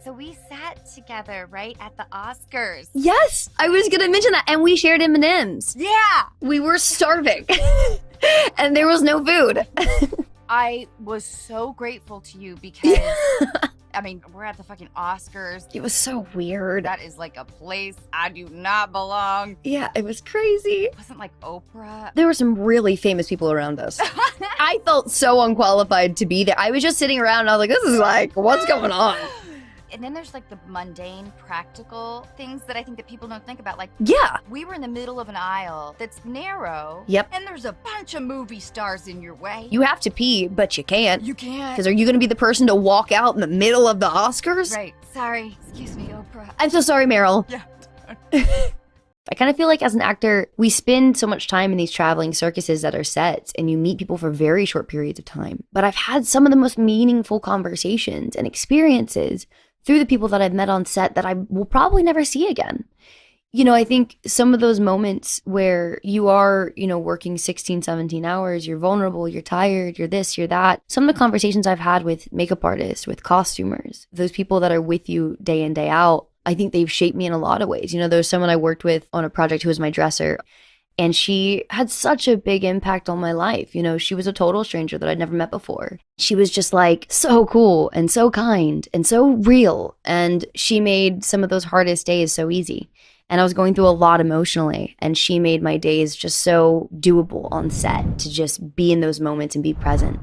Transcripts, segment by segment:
So we sat together, right, at the Oscars. Yes, I was going to mention that. And we shared M&Ms. Yeah. We were starving. And there was no food. I was so grateful to you because, I mean, we're at the fucking Oscars. It was so weird. That is like a place I do not belong. Yeah, it was crazy. It wasn't like Oprah. There were some really famous people around us. I felt so unqualified to be there. I was just sitting around and I was like, this is like, what's going on? And then there's like the mundane, practical things that I think that people don't think about. Like, Yeah. we were in the middle of an aisle that's narrow. Yep. And there's a bunch of movie stars in your way. You have to pee, but you can't. You can't. Because are you going to be the person to walk out in the middle of the Oscars? Right. Sorry. Excuse me, Oprah. I'm so sorry, Meryl. Yeah. I kind of feel like as an actor, we spend so much time in these traveling circuses that are sets and you meet people for very short periods of time. But I've had some of the most meaningful conversations and experiences through the people that I've met on set that I will probably never see again. You know, I think some of those moments where you are, you know, working 16, 17 hours, you're vulnerable, you're tired, you're this, you're that. Some of the conversations I've had with makeup artists, with costumers, those people that are with you day in, day out, I think they've shaped me in a lot of ways. You know, there was someone I worked with on a project who was my dresser, and she had such a big impact on my life. You know, she was a total stranger that I'd never met before. She was just like so cool and so kind and so real. And she made some of those hardest days so easy. And I was going through a lot emotionally. And she made my days just so doable on set to just be in those moments and be present.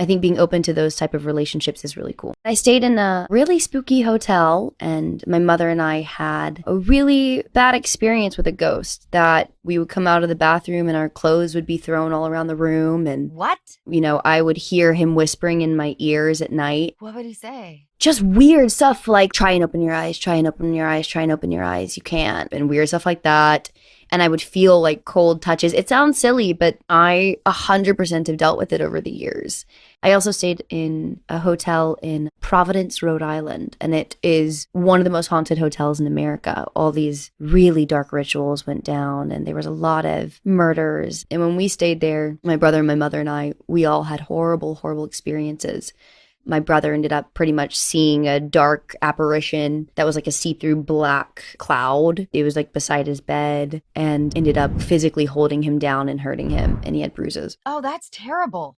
I think being open to those type of relationships is really cool. I stayed in a really spooky hotel, and my mother and I had a really bad experience with a ghost that we would come out of the bathroom and our clothes would be thrown all around the room. And, What? you know, I would hear him whispering in my ears at night. What would he say? Just weird stuff like, try and open your eyes, try and open your eyes, try and open your eyes. You can't. And weird stuff like that. And I would feel like cold touches. It sounds silly, but I 100% have dealt with it over the years. I also stayed in a hotel in Providence, Rhode Island, and it is one of the most haunted hotels in America. All these really dark rituals went down, and there was a lot of murders. And when we stayed there, my brother and my mother and I, we all had horrible, horrible experiences. My brother ended up pretty much seeing a dark apparition that was like a see-through black cloud. It was like beside his bed and ended up physically holding him down and hurting him, and he had bruises. Oh, that's terrible.